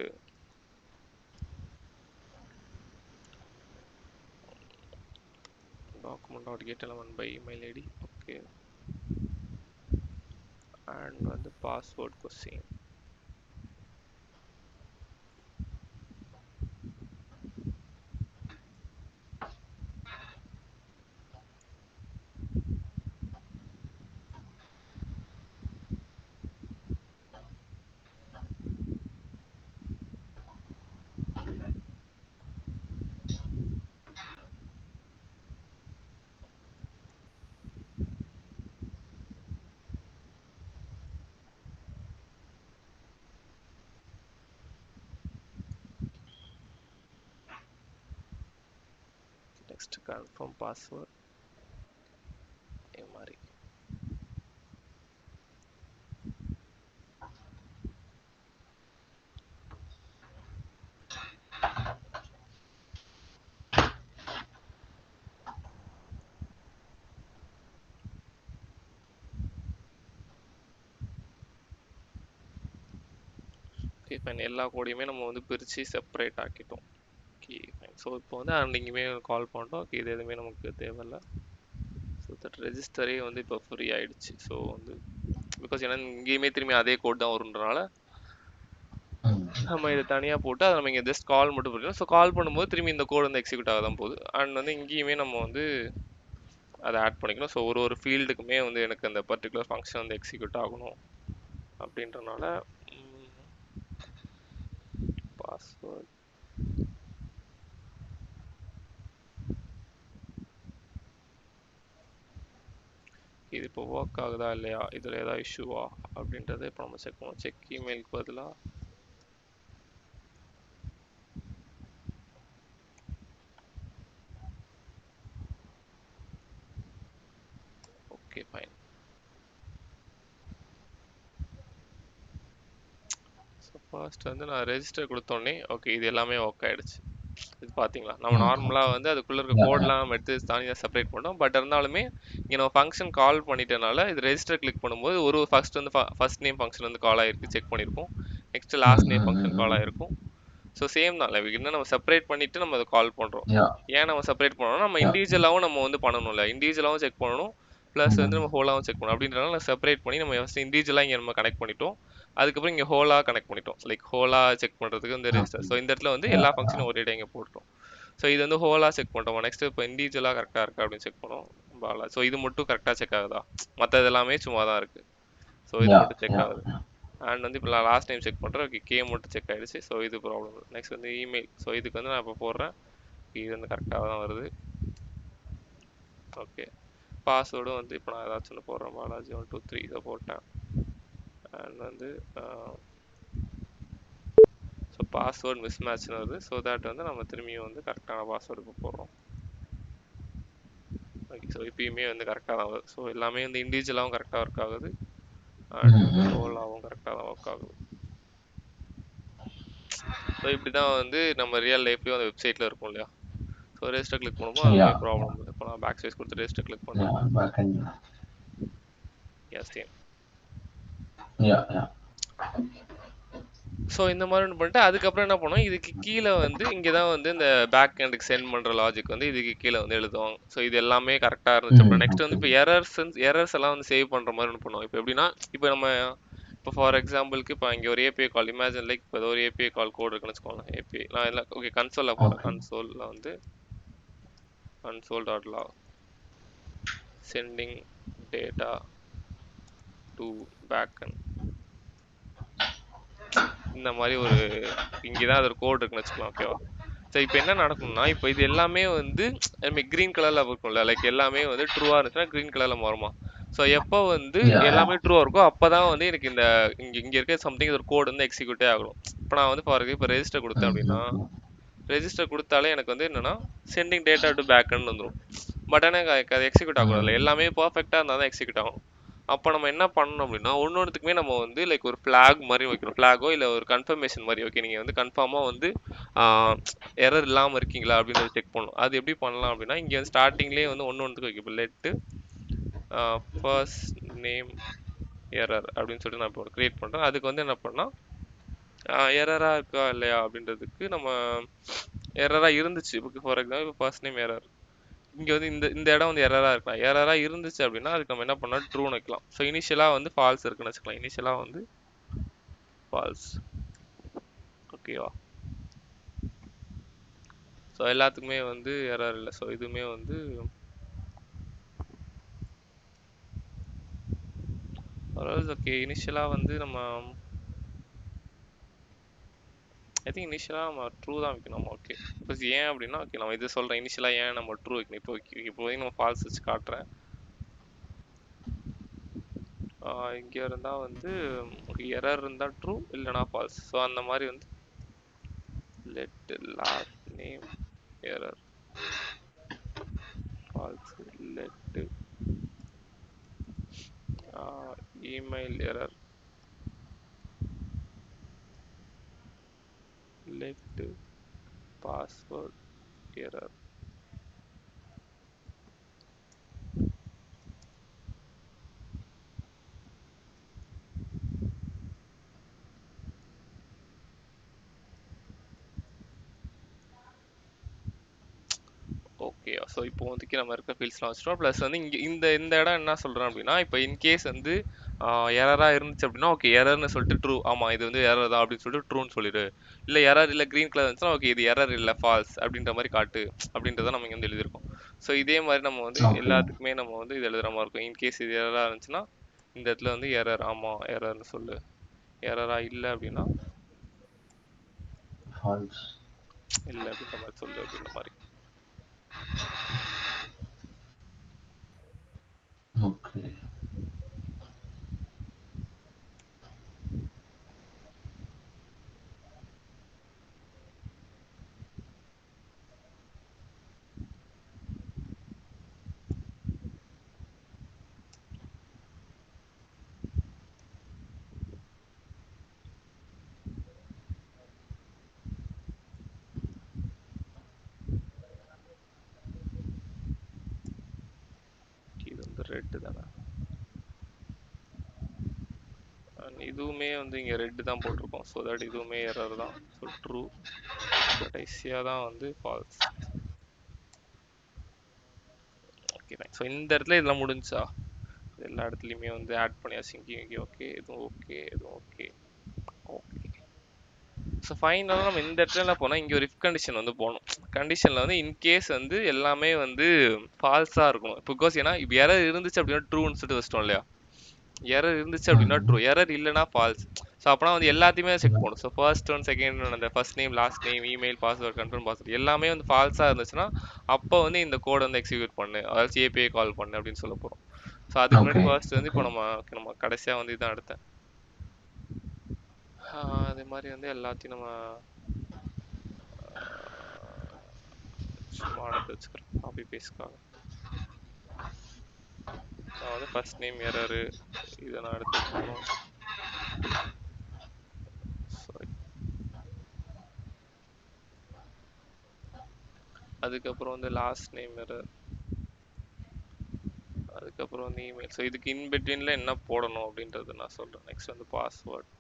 document dot get element by email ID. Okay. And வந்து password question. Next confirm password. இதே மாதிரி ஃபைன். எல்லா கோடையுமே நம்ம வந்து பிரித்து செப்பரேட் ஆக்கிட்டோம். Okay fine. ஸோ இப்போ வந்து அன்னைக்குமே கால் பண்ணிட்டோம். ஓகே, இது எதுவுமே நமக்கு தேவையில்லை. ஸோ தட் ரெஜிஸ்டரே வந்து இப்போ ஃப்ரீ ஆகிடுச்சு. ஸோ வந்து பிகாஸ் ஏன்னா இங்கேயுமே திரும்பி அதே கோட் தான் வரும்ன்றனால நம்ம இதை தனியாக போட்டு அதை நம்ம இங்கே ஜஸ்ட் கால் மட்டும் பண்ணிடலாம். ஸோ கால் பண்ணும்போது திரும்பி இந்த கோட் வந்து எக்ஸிக்யூட் ஆக தான் போகுது. அண்ட் வந்து இங்கேயுமே நம்ம வந்து அதை ஆட் பண்ணிக்கணும். ஸோ ஒரு ஃபீல்டுக்குமே வந்து எனக்கு அந்த பர்டிகுலர் ஃபங்க்ஷன் வந்து எக்ஸிக்யூட் ஆகணும் அப்படின்றனால பாஸ்வேர்ட் இது இப்போ ஒர்க் ஆகுதா இல்லையா, இதில் ஏதாவது இஷ்யூவா அப்படின்றத இப்போ நம்ம செக் பண்ணுவோம். செக் இமெயிலுக்கு பதிலாக ஓகே ஃபைன். ஸோ ஃபர்ஸ்ட் வந்து நான் ரெஜிஸ்டர் கொடுத்தோன்னே ஓகே இது எல்லாமே ஒர்க் ஆகிடுச்சு. இது பார்த்தீங்களா, நம்ம நார்மலாக வந்து அதுக்குள்ளே இருக்க கோட்லாம் நம்ம எடுத்து தனியாக செப்பரேட் பண்ணோம். பட் இருந்தாலுமே இங்கே நம்ம ஃபங்க்ஷன் கால் பண்ணிட்டனால இது ரெஜிஸ்டர் கிளிக் பண்ணும்போது ஒரு ஃபர்ஸ்ட் வந்து ஃபர்ஸ்ட் நேம் ஃபங்க்ஷன் வந்து கால் ஆகிருக்கு, செக் பண்ணியிருக்கோம். Next last name function call ஆகிருக்கும். ஸோ சேம் தான். என்ன நம்ம செப்பரேட் பண்ணிவிட்டு நம்ம அதை கால் பண்ணுறோம். ஏன் நம்ம செப்பரேட் பண்ணோம்னா நம்ம இண்டிவிஜுவலாகவும் நம்ம வந்து பண்ணணும்ல, இண்டிவிஜுவலாகவும் செக் பண்ணணும், ப்ளஸ் வந்து நம்ம ஹோலாகவும் செக் பண்ணணும். அப்படின்றனால நம்ம செப்பரேட் பண்ணி நம்ம ஃபஸ்ட் இண்டிவிஜுவலாக இங்கே நம்ம கனெக்ட் பண்ணிட்டோம். அதுக்கப்புறம் இங்கே ஹோலாக கனெக்ட் பண்ணிட்டோம். லைக் ஹோலா செக் பண்ணுறதுக்கு இந்த ரெஜிஸ்டர். ஸோ இந்த இடத்துல வந்து எல்லா ஃபங்க்ஷனும் ஒரே இடம் இங்கே போட்டோம். ஸோ இது வந்து ஹோலாக செக் பண்ணிட்டோம். நெக்ஸ்ட் இப்போ இண்டிவிஜுவலாக கரெக்டாக இருக்கா அப்படின்னு செக் பண்ணுவோம். பாலா. ஸோ இது மட்டும் கரெக்டாக செக் ஆகுதா, மற்றது எல்லாமே சும்மா தான் இருக்குது. ஸோ இது மட்டும் செக் ஆகுது. அண்ட் வந்து இப்போ நான் லாஸ்ட் டைம் செக் பண்ணுறேன். ஓகே, கே மட்டும் செக் ஆகிடுச்சு. ஸோ இது ப்ராப்ளம். நெக்ஸ்ட் வந்து இமெயில். ஸோ இதுக்கு வந்து நான் இப்போ போடுறேன். இது வந்து கரெக்டாக தான் வருது. ஓகே, பாஸ்வேர்டும் வந்து இப்போ நான் ஏதாச்சும் ஒன்று போடுறேன். பாலாஜி 1 2 3 இதை போட்டேன். அண்ட் வந்து ஸோ பாஸ்வேர்டு மிஸ் மேட்ச்னு வருது. ஸோ தட் வந்து நம்ம திரும்பியும் வந்து கரெக்டான பாஸ்வேர்டுக்கு போடுறோம். ஓகே, ஸோ இப்பயுமே வந்து கரெக்டாக தான் வருது. ஸோ எல்லாமே வந்து இண்டிவிஜுவலாகவும் கரெக்டாக ஒர்க் ஆகுது, அண்ட் வந்து ஹோலாகவும் கரெக்டாக தான் ஒர்க் ஆகுது. ஸோ இப்படி தான் வந்து நம்ம ரியல் லைஃப்லேயும் அந்த வெப்சைட்டில் இருக்கும் இல்லையா. ஸோ ரெஜிஸ்டர் கிளிக் பண்ணும்போது அதுவே ப்ராப்ளம் இல்லை. இப்போ நான் பேக் ஸ்பேஸ் கொடுத்து ரெஜிஸ்டர் கிளிக் பண்ணுறேன். S same. ஸோ இந்த மாதிரி ஒன்று பண்ணிட்டு அதுக்கப்புறம் என்ன பண்ணுவோம், இதுக்கு கீழே வந்து இங்கே தான் வந்து இந்த பேக் எண்டுக்கு சென்ட் பண்ணுற லாஜிக் வந்து இதுக்கு கீழே வந்து எழுதுவாங்க. ஸோ இது எல்லாமே கரெக்டாக இருந்துச்சு. அப்புறம் நெக்ஸ்ட் வந்து இப்போ எரர்ஸ் எல்லாம் வந்து சேவ் பண்ணுற மாதிரி ஒன்று பண்ணுவோம். இப்போ எப்படின்னா, இப்போ நம்ம இப்போ ஃபார் எக்ஸாம்பிளுக்கு இப்போ இங்கே ஒரு ஏபிஐ கால் இமேஜின், லைக் இப்போ ஏதோ ஒரு ஏபிஐ கால் கோட் இருக்குன்னு வச்சுக்கோங்களேன். ஏபிஐ நான் இல்லை ஓகே கன்சோலில் போகிறேன். கன்சோலில் வந்து console.log sending data to backend. இந்த மாதிரி ஒரு இங்கே தான் அது ஒரு கோட் இருக்குன்னு வச்சுக்கலாம். ஓகேவா. ஸோ இப்போ என்ன நடக்கும்னா இப்போ இது எல்லாமே வந்து கிரீன் கலர்ல இருக்கும்ல, லைக் எல்லாமே வந்து ட்ரூவா இருந்துச்சுன்னா கிரீன் கலர்ல மாறுமா. ஸோ எப்போ வந்து Yeah, yeah. எல்லாமே ட்ரூவா இருக்கோ அப்பதான் வந்து எனக்கு இந்த இங்க இருக்க சம்திங் ஒரு கோட் வந்து எக்ஸிக்யூட்டே ஆகணும். இப்போ நான் வந்து ஃபார் இப்போ ரெஜிஸ்டர் கொடுத்தேன் அப்படின்னா, ரெஜிஸ்டர் கொடுத்தாலே எனக்கு வந்து என்னன்னா சென்டிங் டேட்டா டு பேக்னு வந்துடும். பட் ஆனால் அது எக்ஸிக்யூட் ஆகக்கூடாது, எல்லாமே பர்ஃபெக்டாக இருந்தால் தான் எக்ஸிக்யூட் ஆகும். அப்போ நம்ம என்ன பண்ணணும் அப்படின்னா ஒன்னொன்றுத்துக்குமே நம்ம வந்து லைக் ஒரு ஃபிளாக் மாதிரி வைக்கணும், ஃபிளாகோ இல்லை ஒரு கன்ஃபர்மேஷன் மாதிரி. ஓகே, நீங்கள் வந்து கன்ஃபார்மாக வந்து எரர் இல்லாமல் இருக்கீங்களா அப்படின்றத செக் பண்ணணும். அது எப்படி பண்ணலாம் அப்படின்னா இங்கே வந்து ஸ்டார்டிங்லேயே வந்து ஒன்றுத்துக்கு வைக்கும், லெட்டு ஃபர்ஸ்ட் நேம் எரர் அப்படின்னு சொல்லிட்டு நான் இப்போ கிரியேட் பண்ணுறேன். அதுக்கு வந்து என்ன பண்ணால் எரராக இருக்கா இல்லையா அப்படின்றதுக்கு நம்ம எரராக இருந்துச்சு, இப்போ for example first name error, இங்கே வந்து இந்த இந்த இடம் வந்து எரராக இருக்கலாம். எரராக இருந்துச்சு அப்படின்னா அதுக்கு நம்ம என்ன பண்ணால் ட்ரூன்னு வைக்கலாம். ஸோ இனிஷியலாக வந்து ஃபால்ஸ் இருக்குன்னு வச்சுக்கலாம், இனிஷியலாக வந்து ஃபால்ஸ். ஓகேவா? ஸோ எல்லாத்துக்குமே வந்து எரர் இல்லை. ஸோ இதுவுமே வந்து ஓகே. இனிஷியலாக வந்து நம்ம ஐ திங்க் இனிஷியலாக நம்ம ட்ரூ தான் வைக்கணும். ஓகே, பிகாஸ் ஏன் அப்படின்னா ஓகே நம்ம இது சொல்கிறேன், இனிஷியலாக ஏன் நம்ம ட்ரூ வைக்கணும். இப்போ இப்போதைக்கு நம்ம ஃபால்ஸ் வச்சு காட்டுறேன். இங்கே இருந்தால் வந்து எரர் இருந்தால் ட்ரூ, இல்லைனா ஃபால்ஸ். ஸோ அந்த மாதிரி வந்து let last name error false, let email error, let password error. Okay, so இப்போ வந்துக்கு நம்ம இருக்க ஃபீல்ட்ஸ்லாம் வச்சுட்டோம். ப்ளஸ் வந்து இங்கே இந்த இந்த இடம் என்ன சொல்கிறேன் அப்படின்னா இப்போ இன்கேஸ் வந்து எரராக இருந்துச்சு அப்படின்னா ஓகே எரர்னு சொல்லிட்டு ட்ரூ, ஆமாம் இது வந்து எரர் தான் அப்படின்னு சொல்லிட்டு ட்ரூன்னு சொல்லிடு. இல்லை எரர் இல்லை க்ரீன் கலர் இருந்துச்சுன்னா ஓகே இது எரர் இல்லை ஃபால்ஸ் அப்படின்ற மாதிரி காட்டு அப்படின்றத நம்ம இங்கே வந்து எழுதியிருக்கோம். ஸோ இதே மாதிரி நம்ம வந்து எல்லாத்துக்குமே நம்ம வந்து இது எழுதுகிற மாதிரி இருக்கும். இன்கேஸ் இது எரராக இருந்துச்சுன்னா இந்த இடத்துல வந்து எரர், ஆமாம் எரர்னு சொல்லு. எரராக இல்லை அப்படின்னா ஃபால்ஸ் இல்லை அப்படின்ற மாதிரி சொல்லு அப்படின்ற மாதிரி. ஓகே. இது வந்து ரெட்டு தானே, இதுவுமே வந்து இங்கே ரெட்டு தான் போட்டிருக்கோம். ஸோ தட் இதுவுமே எரர் தான். ஸோ ட்ரூ, கடைசியாக தான் வந்து ஃபால்ஸ். ஓகே, ஸோ இந்த இடத்துல இதெல்லாம் முடிஞ்சா எல்லா இடத்துலையுமே வந்து ஆட் பண்ணியாச்சு. இங்கே ஓகே, எதுவும் ஓகே, எதுவும் ஓகே. ஓகே, ஸோ ஃபைனலாக நம்ம இந்த இடத்துல என்ன போனால் இங்கே ஒரு இஃப் கண்டிஷன் வந்து போகணும். கண்டிஷனில் வந்து இன்கேஸ் வந்து எல்லாமே வந்து ஃபால்ஸாக இருக்கணும். பிகாஸ் ஏன்னா இப்போ எரர் இருந்துச்சு அப்படின்னா ட்ரூன்னு சொல்லிட்டு வச்சிட்டோம் இல்லையா. எரர் இருந்துச்சு அப்படின்னா ட்ரூ, எரர் இல்லைனா ஃபால்ஸ். ஸோ அப்போனா வந்து எல்லாத்தையுமே செக் பண்ணணும். So first one, second one, அந்த first name, last name, email, password, confirm password எல்லாமே வந்து ஃபால்ஸாக இருந்துச்சுன்னா அப்போ வந்து இந்த கோடை வந்து எக்ஸிக்யூட் பண்ணு, அதாவது ஏபிஐ கால் பண்ணு அப்படின்னு சொல்ல போகிறோம். ஸோ அதுக்கு முன்னாடி ஃபர்ஸ்ட் வந்து இப்போ நம்ம கடைசியாக வந்து இதான் எடுத்தேன். அதே மாதிரி வந்து எல்லாத்தையும் நம்ம சும்மா எடுத்து வச்சுக்கிறேன் காப்பி பேஸ்ட்காக. நான் வந்து ஃபர்ஸ்ட் நேம் எரரு இதை நான் எடுத்து வச்சுக்கணும். சாரி, அதுக்கப்புறம் வந்து லாஸ்ட் நேம் எரர், அதுக்கப்புறம் வந்து இமெயில். ஸோ இதுக்கு இன்பிட்வீனில் என்ன போடணும் அப்படின்றது நான் சொல்கிறேன். நெக்ஸ்ட் வந்து பாஸ்வேர்ட்.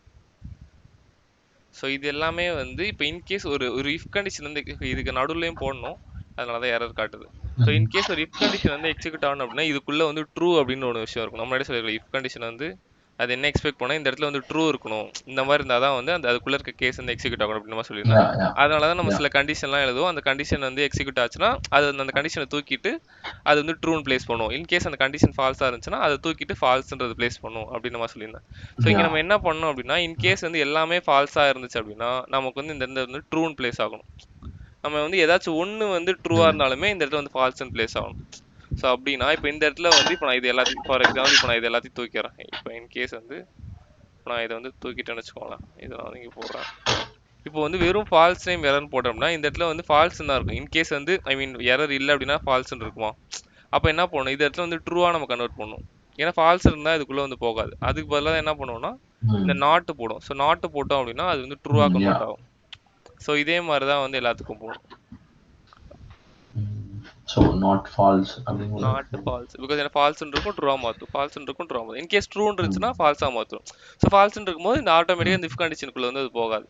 ஸோ இது எல்லாமே வந்து இப்போ இன்கேஸ் ஒரு இஃப் கண்டிஷன் வந்து இதுக்கு நடுவுலையும் போடணும், அதனால தான் எரர் காட்டுது. ஸோ இன்கேஸ் ஒரு இஃப் கண்டிஷன் வந்து எக்ஸிக்யூட் ஆகணும் அப்படின்னா இதுக்குள்ளே வந்து ட்ரூ அப்படின்னு ஒரு விஷயம் இருக்கும். நம்ம முன்னாடி சொல்லிருக்கோம் இஃப் கண்டிஷன் வந்து அது என்ன எக்ஸ்பெக்ட் பண்ணால் இந்த இடத்துல வந்து ட்ரூ இருக்கணும், இந்த மாதிரி இருந்தால் தான் வந்து அந்த அதுக்குள்ளே இருக்க கேஸ் வந்து எக்ஸிக்யூட் ஆகணும் அப்படின்னு நம்ம சொல்லியிருந்தேன். அதனால தான் நம்ம சில கண்டிஷன்லாம் எழுதுவோம். அந்த கண்டிஷன் வந்து எக்ஸிக்யூட் ஆச்சுன்னா அது அந்த கண்டிஷனை தூக்கிட்டு அது வந்து ட்ரூன்னு பிளேஸ் பண்ணுவோம். இன்கேஸ் அந்த கண்டிஷன் ஃபால்ஸாக இருந்துச்சுன்னா அதை தூக்கிட்டு ஃபால்ஸ்ன்றது பிளேஸ் பண்ணும் அப்படின்னு நம்ம சொல்லியிருந்தேன். ஸோ இங்கே நம்ம என்ன பண்ணோம் அப்படின்னா இன்கேஸ் வந்து எல்லாமே ஃபால்ஸாக இருந்துச்சு அப்படின்னா நமக்கு வந்து இந்த வந்து ட்ரூன்னு பிளேஸ் ஆகணும். நம்ம வந்து ஏதாச்சும் ஒன்று வந்து ட்ரூவாக இருந்தாலுமே இந்த இடத்துல வந்து ஃபால்ஸ்னு பிளேஸ் ஆகணும். ஸோ அப்படின்னா இப்போ இந்த இடத்துல வந்து இப்போ நான் இது எல்லாத்தையும் ஃபார் எக்ஸாம்பிள் இப்போ நான் இது எல்லாத்தையும் தூக்கிறேன். இப்போ இன் கேஸ் வந்து இப்போ நான் இதை வந்து தூக்கிட்டேன்னு வச்சுக்கோங்களேன். இதை நான் வந்து இங்கே போடுறேன். இப்போ வந்து வெறும் ஃபால்ஸ் நேம் எரர்னு போட்டோம்னா இந்த இடத்துல வந்து ஃபால்ஸ் தான் இருக்கும். இன்கேஸ் வந்து ஐ மீன் எரர் இல்லை அப்படின்னா ஃபால்ஸ்னு இருக்குமா? அப்போ என்ன பண்ணணும், இந்த இடத்துல வந்து ட்ரூவாக நம்ம கன்வெர்ட் பண்ணணும். ஏன்னா ஃபால்ஸ் இருந்தால் இதுக்குள்ளே வந்து போகாது. அதுக்கு பதிலாக என்ன பண்ணுவோம்னா இந்த நாட்டு போடும். ஸோ நாட்டு போட்டோம் அப்படின்னா அது வந்து ட்ரூவாக கன்வெர்ட் ஆகும். ஸோ இதே மாதிரி தான் வந்து எல்லாத்துக்கும் போகும். ஸோ நாட் ஃபால்ஸ் அப்படிங்கிறது நாட் ஃபால்ஸ் பிகாஸ் என்ன ஃபால்ஸ்ன்னு இருக்கும் ட்ரூவாக மாற்றும், ஃபால்ஸ்ன்னு இருக்கும் ட்ரூவாக மாற்றும். இன்கேஸ் ட்ரூன்னு இருந்துச்சுன்னா ஃபால்ஸாக மாற்றும். ஸோ ஃபால்ஸ்ன்னு இருக்கும்போது இந்த ஆட்டோமேட்டிக்காக இந்த இஃப் கண்டிஷனுக்குள்ளே வந்து அது போகாது.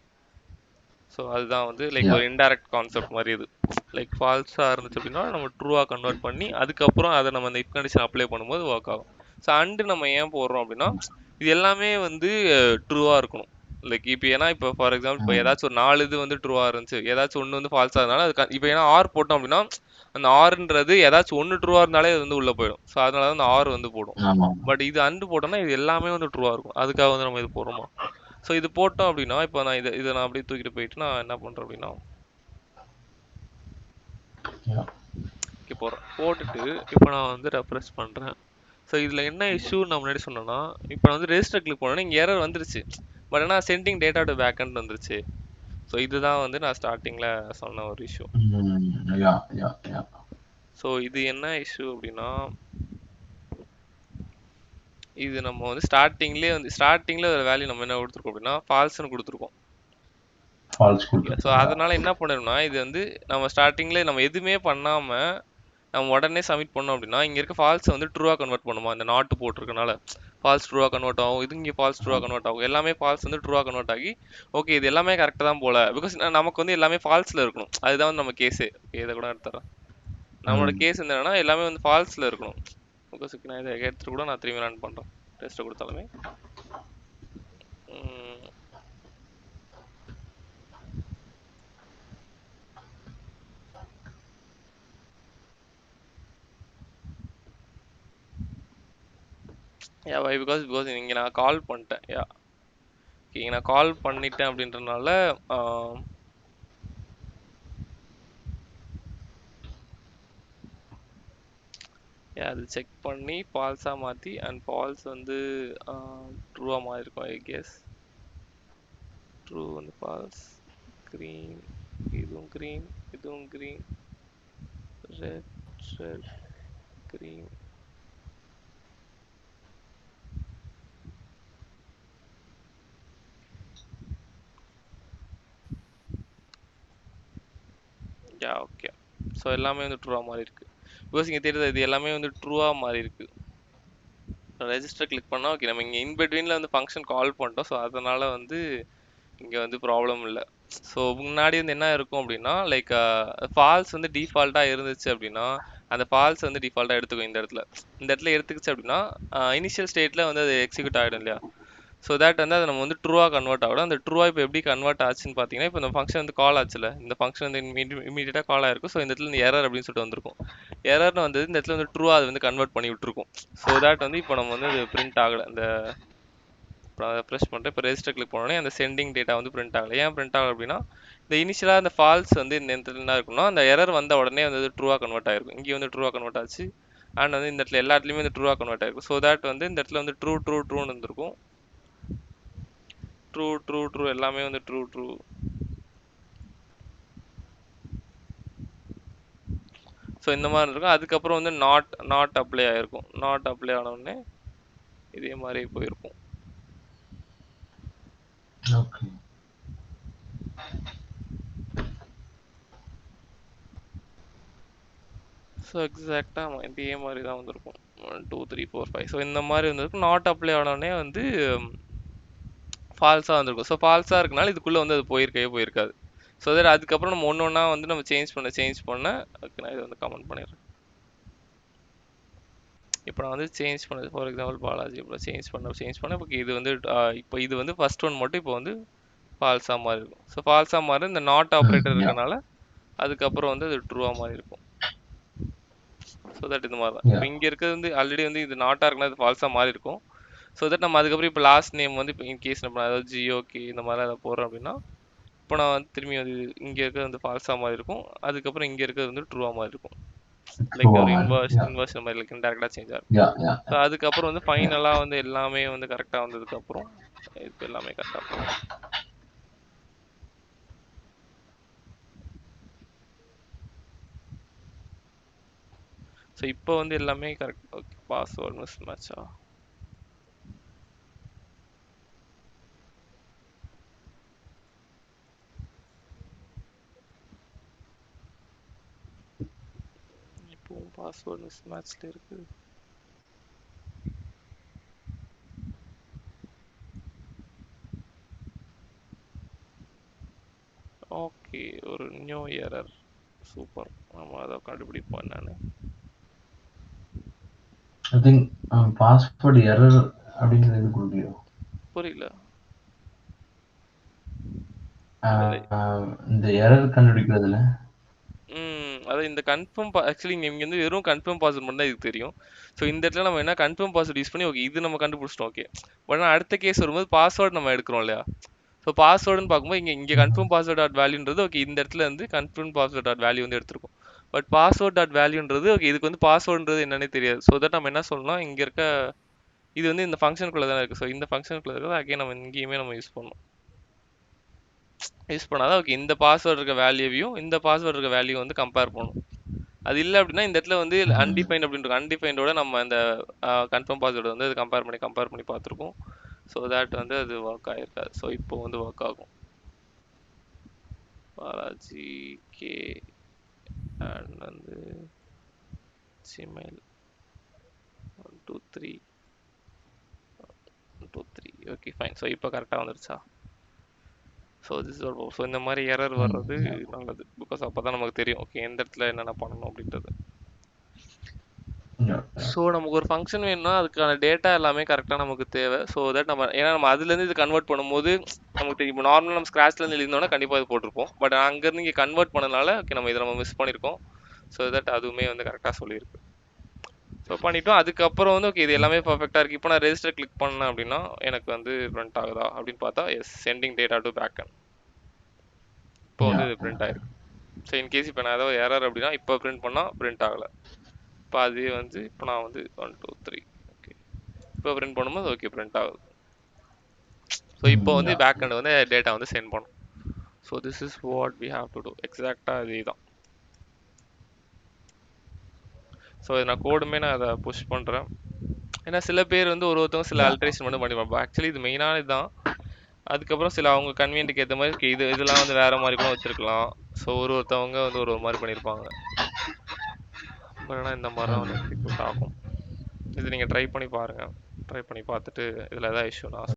ஸோ அதுதான் வந்து லைக் ஒரு இன்டைரக்ட் கான்செப்ட் மாதிரி இது. லைக் ஃபால்ஸாக இருந்துச்சு அப்படின்னா நம்ம ட்ரூவாக கன்வெர்ட் பண்ணி அதுக்கப்புறம் அதை நம்ம அந்த இஃப் கண்டிஷன் அப்ளை பண்ணும்போது ஒர்க் ஆகும். ஸோ அண்டு நம்ம ஏன் போடுறோம் அப்படின்னா இது எல்லாமே வந்து ட்ரூவாக இருக்கணும். லைக் இப்போ ஏன்னா இப்போ ஃபார் எக்ஸாம்பிள் இப்போ ஏதாச்சும் ஒரு 4 இது வந்து ட்ரூவாக இருந்துச்சு, ஏதாச்சும் ஒன்று வந்து ஃபால்ஸாக இருந்தாலும் அது இப்போ ஏன்னா ஆர் போட்டோம் அப்படின்னா அந்த ஆறுன்றது ஏதாச்சும் ஒன்று ட்ரூவாக இருந்தாலே அது வந்து உள்ளே போயிடும். ஸோ அதனால தான் அந்த ஆர் வந்து போடும். பட் இது அண்டு போட்டோம்னா இது எல்லாமே வந்து ட்ரூவாக இருக்கும். அதுக்காக வந்து நம்ம இது போடுறோமா? ஸோ இது போட்டோம் அப்படின்னா இப்போ நான் இதை நான் அப்படியே தூக்கிட்டு போயிட்டு நான் என்ன பண்ணுறேன் அப்படின்னா இங்கே போடுறேன். போட்டுட்டு இப்போ நான் வந்து ரெஃப்ரெஷ் பண்ணுறேன். ஸோ இதில் என்ன இஷ்யூ நான் முன்னாடி சொன்னேன்னா இப்போ நான் வந்து ரெஜிஸ்டர் கிளிக் பண்ணோன்னா இங்கே எரர் வந்துருச்சு. பட் ஆனால் சென்டிங் டேட்டா டு பேக்அண்ட் வந்துருச்சு. ஸோ இதுதான் வந்து நான் ஸ்டார்டிங்கில் சொன்ன ஒரு இஷ்யூ. ஸோ இது என்ன இஷ்யூ அப்படின்னா இது நம்ம வந்து ஸ்டார்டிங்லேயே ஒரு வேல்யூ நம்ம என்ன கொடுத்துருக்கோம் அப்படின்னா ஃபால்ஸ்னு கொடுத்துருக்கோம். ஸோ அதனால என்ன பண்ணணும்னா இது வந்து நம்ம ஸ்டார்டிங்ல நம்ம எதுவுமே பண்ணாம நம்ம உடனே சப்மிட் பண்ணோம் அப்படின்னா இங்க இருக்க ஃபால்ஸ் வந்து ட்ரூவா கன்வெர்ட் பண்ணுமா? இந்த நாட்டு போட்டிருக்கனால ஃபால்ஸ் ட்ரூவா கன்வெர்ட் ஆகும், இது இங்கே ஃபால்ஸ் ட்ரூவா கன்வெர்ட் ஆகும், எல்லாமே ஃபால்ஸ் வந்து ட்ரூவா கன்வெர்ட் ஆகி ஓகே இது எல்லாமே கரெக்டாக தான் போல. பிகாஸ் நமக்கு வந்து எல்லாமே ஃபால்ஸ்ல இருக்கணும். அதுதான் வந்து நம்ம கேஸே. இதை கூட எடுத்துறேன். நம்மளோட கேஸ் என்னன்னா எல்லாமே வந்து ஃபால்ஸ்ல இருக்கணும். பிகாஸ் நான் இதை எடுத்துட்டு கூட நான் திரும்பி ரன் பண்றேன். டெஸ்ட் கொடுத்தாலுமே யா வை பிகாஸ் இங்கே நான் கால் பண்ணிட்டேன். யா ஓகே நான் கால் பண்ணிட்டேன் அப்படின்றனால அது செக் பண்ணி ஃபால்ஸாக மாற்றி அண்ட் ஃபால்ஸ் வந்து ட்ரூவாக மாறிருக்கும். ஐ கெஸ் ட்ரூ வந்து ஃபால்ஸ், க்ரீன், இதுவும் க்ரீன், இதுவும் green, red red green. Yeah okay. So எல்லாமே வந்து ட்ரூவாக மாறி இருக்கு. பிகாஸ் இங்கே தெரியுது இது எல்லாமே வந்து ட்ரூவாக மாறி இருக்கு. ரெஜிஸ்டர் கிளிக் பண்ணால் ஓகே நம்ம இங்கே இன்பிட்வீனில் வந்து ஃபங்க்ஷன் கால் பண்ணிட்டோம். ஸோ அதனால் வந்து இங்கே வந்து ப்ராப்ளம் இல்லை. ஸோ முன்னாடி வந்து என்ன இருக்கும் அப்படின்னா லைக் ஃபால்ஸ் வந்து டிஃபால்ட்டாக இருந்துச்சு அப்படின்னா அந்த ஃபால்ஸ் வந்து டிஃபால்ட்டாக எடுத்துக்கும். இந்த இடத்துல எடுத்துக்கிச்சு அப்படின்னா இனிஷியல் ஸ்டேட்டில் வந்து அது எக்ஸிக்யூட் ஆகிடும் இல்லையா? ஸோ தட் வந்து அதை நம்ம வந்து ட்ரூவாக கன்வெர்ட் ஆகிடும். அந்த ட்ரூவாக இப்போ எப்படி கன்வெர்ட் ஆச்சுன்னு பார்த்தீங்கன்னா இப்போ இந்த ஃபங்க்ஷன் வந்து கால் ஆச்சுல, இந்த ஃபங்க்ஷன் வந்து இமீடியட்டாக கால் ஆயிருக்கும். ஸோ இந்த இடத்துல இந்த எரர் அப்படின்னு சொல்லிட்டு வந்திருக்கும். எரர்னு வந்து இந்த இடத்துல வந்து ட்ரூவாக அது வந்து கன்வெர்ட் பண்ணி விட்டுருக்கும். ஸோ தட் வந்து இப்போ நம்ம வந்து அது பிரிண்ட் ஆகலை. இந்த இப்போ அதை ப்ரெஸ் பண்ணிட்டு இப்போ ரெஜிஸ்டர் கிளிக் பண்ணோடனே அந்த சென்டிங் டேட்டா வந்து பிரிண்ட் ஆகலை. ஏன் பிரிண்ட் ஆகலை அப்படின்னா இந்த இனிஷியலாக அந்த ஃபால்ஸ் வந்து இந்த இடத்துல என்ன இருக்குன்னா அந்த எரர் வந்த உடனே வந்து ட்ரூவாக கன்வெர்ட் ஆயிருக்கும். இங்கே வந்து ட்ரூவாக கன்வெர்ட் ஆச்சு அண்ட் வந்து இந்த இடத்துல எல்லா இடத்துலையுமே வந்து ட்ரூவாக கன்வெர்ட் ஆயிருக்கும். ஸோ தட் வந்து இந்த இடத்துல வந்து ட்ரூன்னு இருந்திருக்கும். ட்ரூ எல்லாமே வந்து ட்ரூ. ஸோ இந்த மாதிரி இருக்கும். அதுக்கப்புறம் வந்து நாட் அப்ளை ஆயிருக்கும். நாட் அப்ளை ஆன உடனே இதே மாதிரி போயிருக்கும். ஸோ எக்ஸாக்டாக இதே மாதிரி தான் வந்திருக்கும். 1 2 3 4 5. ஸோ இந்த மாதிரி வந்திருக்கும். நாட் அப்ளை ஆனோடனே வந்து ஃபால்ஸாக வந்திருக்கும். ஸோ ஃபால்ஸாக இருக்கனால இதுக்குள்ளே வந்து அது போயிருக்காது. ஸோ தட் அதுக்கப்புறம் நம்ம ஒன்று ஒன்றா வந்து நம்ம சேஞ்ச் பண்ண அதுக்கு நான் இதை வந்து கமெண்ட் பண்ணிடுறேன். இப்போ நான் வந்து சேஞ்ச் பண்ணது ஃபார் எக்ஸாம்பிள் பாலாஜி இப்போ சேஞ்ச் பண்ண இப்போ இது வந்து இப்போ இது வந்து ஃபர்ஸ்ட் ஒன் மட்டும் இப்போ வந்து ஃபால்ஸாக மாதிரி இருக்கும். ஸோ ஃபால்ஸாக மாதிரி இந்த நாட் ஆப்ரேட்டர் இருக்கனால அதுக்கப்புறம் வந்து அது ட்ரூவாக மாதிரி இருக்கும். ஸோ தட் இது மாதிரி தான். இப்போ இங்கே இருக்கிறது வந்து ஆல்ரெடி வந்து இது நாட்டாக இருக்குன்னா அது ஃபால்ஸாக மாறி இருக்கும். ஸோ தட் நம்ம அதுக்கப்புறம் இப்போ லாஸ்ட் நேம் வந்து இப்போ இன்கேஸ் நம்ம அதாவது ஜியோகே இந்த மாதிரி அதை போடுறோம் அப்படின்னா இப்போ நான் வந்து திரும்பி வந்து இங்க இருக்கிறது வந்து ஃபால்ஸா மாதிரி இருக்கும், அதுக்கப்புறம் இங்க இருக்கிறது வந்து ட்ரூவா மாதிரி இருக்கும். லைக் ஒரு Yeah, இன்வர்ஷன் மாதிரி, லைக் இன்டெரக்டா சேஞ்ச் ஆகும். yeah, yeah, ஸோ அதுக்கப்புறம் வந்து yeah. ஃபைனலா வந்து எல்லாமே வந்து கரெக்டா வந்ததுக்கு அப்புறம் இப்போ எல்லாமே கரெக்டா போகும். ஸோ இப்போ வந்து எல்லாமே கரெக்ட். ஓகே, பாஸ்வேர்ட் மிஸ் மேட்சா? இப்போவும் பாஸ்வேர்ட் மிஸ் மேட்ச்ல இருக்கு. ஓகே, ஒரு நியூ எரர். சூப்பர், நம்ம அதை கண்டுபிடிப்போம் என்னன்னு. I think password error அப்படிங்கிறது எது கொடுக்கலையோ புரியல. இந்த எரர் கண்டுபிடிக்கிறதுல அதான் இந்த கன்ஃபார்ம் ஆக்சுவலி இங்க வந்து வெறும் கன்ஃபார்ம் பாஸ்வேர்ட் மட்டும் தான் இதுக்கு தெரியும். ஸோ இந்த இடத்துல நம்ம என்ன கன்ஃபார்ம் பாஸ்வேர்ட் யூஸ் பண்ணி ஓகே இது நம்ம கண்டுபிடிச்சிட்டோம். ஓகே, பட் ஆனால் அடுத்த கேஸ் வரும்போது பாஸ்வேர்ட் நம்ம எடுக்கிறோம் இல்லையா? ஸோ பாஸ்வேர்டுன்னு பார்க்கும்போது இங்கே கன்ஃபார்ம் பாஸ்வேர்ட் டாட் வேல்யூன்றது ஓகே இந்த இடத்துல வந்து கன்ஃபார்ம் பாஸ்வேர்ட் டாட் வேல்யூ வந்து எடுத்திருக்கோம். பட் பாஸ்வேர்ட் டாட் வேல்யூன்றது ஓகே இதுக்கு வந்து பாஸ்வேர்டுன்றது என்னன்னே தெரியாது. ஸோ தட் நம்ம என்ன சொல்லலாம், இங்கே இருக்க இது வந்து இந்த ஃபங்க்ஷனுக்குள்ளே தானே இருக்குது. ஸோ இந்த ஃபங்க்ஷனுக்குள்ளே இருக்கிறது அகைன் நம்ம இங்கேயுமே நம்ம யூஸ் பண்ணணும். யூஸ் பண்ணாதான் ஓகே இந்த பாஸ்வேர்டு இருக்க வேல்யூவையும் இந்த பாஸ்வேர்டு இருக்க வேல்யூ வந்து கம்பேர் பண்ணணும். அது இல்லை அப்படின்னா இந்த இடத்துல வந்து அன்டிஃபைன் அப்படின்ற அன்டிஃபைண்டோட நம்ம அந்த கன்ஃபார்ம் பாஸ்வேர்டு வந்து அது கம்பேர் பண்ணி பார்த்துருக்கோம். ஸோ தேட் வந்து அது ஒர்க் ஆகிருக்காது. ஸோ இப்போ வந்து ஒர்க் ஆகும். பாலாஜி கே அண்ட் வந்து ஜிமெயில் 123 ஓகே ஃபைன். ஸோ இப்போ கரெக்டாக வந்துருச்சா? ஸோ ஸோ இந்த மாதிரி எரர் வர்றது நல்லது, பிகாஸ் அப்போ தான் நமக்கு தெரியும் ஓகே எந்த இடத்துல என்னென்ன பண்ணணும் அப்படின்றது. ஸோ நமக்கு ஒரு ஃபங்க்ஷன் வேணும்னா அதுக்கான டேட்டா எல்லாமே கரெக்டாக நமக்கு தேவை. ஸோ தட் நம்ம ஏன்னா நம்ம அதுலேருந்து இது கன்வெர்ட் பண்ணும்போது நமக்கு தெரியும். இப்போ நார்மலாக நம்ம ஸ்க்ராட்ச்லேருந்து எழுதினோன்னா கண்டிப்பாக இது போட்டிருப்போம். பட் அங்கேருந்து இங்கே கன்வெர்ட் பண்ணனால ஓகே நம்ம இதை நம்ம மிஸ் பண்ணியிருக்கோம். ஸோ தட் அதுவுமே வந்து கரெக்டாக சொல்லியிருக்கு. ஸோ பண்ணிட்டோம். அதுக்கப்புறம் வந்து ஓகே இது எல்லாமே பர்ஃபெக்டாக இருக்குது. இப்போ நான் ரெஜிஸ்டர் கிளிக் பண்ணேன் அப்படின்னா எனக்கு வந்து பிரிண்ட் ஆகுதா அப்படின்னு பார்த்தா yes, sending data to back and இப்போ வந்து இது பிரிண்ட் ஆயிருக்கு. ஸோ இன்கேஸ் இப்போ நான் ஏதாவது எரர் அப்படின்னா இப்போ பிரிண்ட் பண்ணால் பிரிண்ட் ஆகலை. இப்போ அதே வந்து இப்போ நான் வந்து 1 2 3 ஓகே இப்போ பிரிண்ட் பண்ணும்போது ஓகே பிரிண்ட் ஆகுது. ஸோ இப்போ வந்து பேக் அண்ட் வந்து டேட்டா வந்து சென்ட் பண்ணும். So this is what we have to do. எக்ஸாக்டாக இதே தான். ஸோ நான் கோடுமே நான் அதை புஷ் பண்ணுறேன். ஏன்னா சில பேர் வந்து ஒருத்தவங்க சில ஆல்ட்ரேஷன் மட்டும் பண்ணிப்பாங்க. ஆக்சுவலி இது மெயினான இதுதான். அதுக்கப்புறம் சில அவங்க கன்வீனியன்ட்டுக்கு ஏற்ற மாதிரி இதெல்லாம் வந்து வேற மாதிரி கூட வச்சிருக்கலாம். ஸோ ஒருத்தவங்க வந்து ஒரு மாதிரி பண்ணியிருப்பாங்க. பட் ஆனால் இந்த மாதிரி தான் வந்து எக்ஸிக்யூட் ஆகும். இது நீங்கள் ட்ரை பண்ணி பாருங்கள். ட்ரை பண்ணி பார்த்துட்டு இதில் எதாவது இஷ்யூ நான்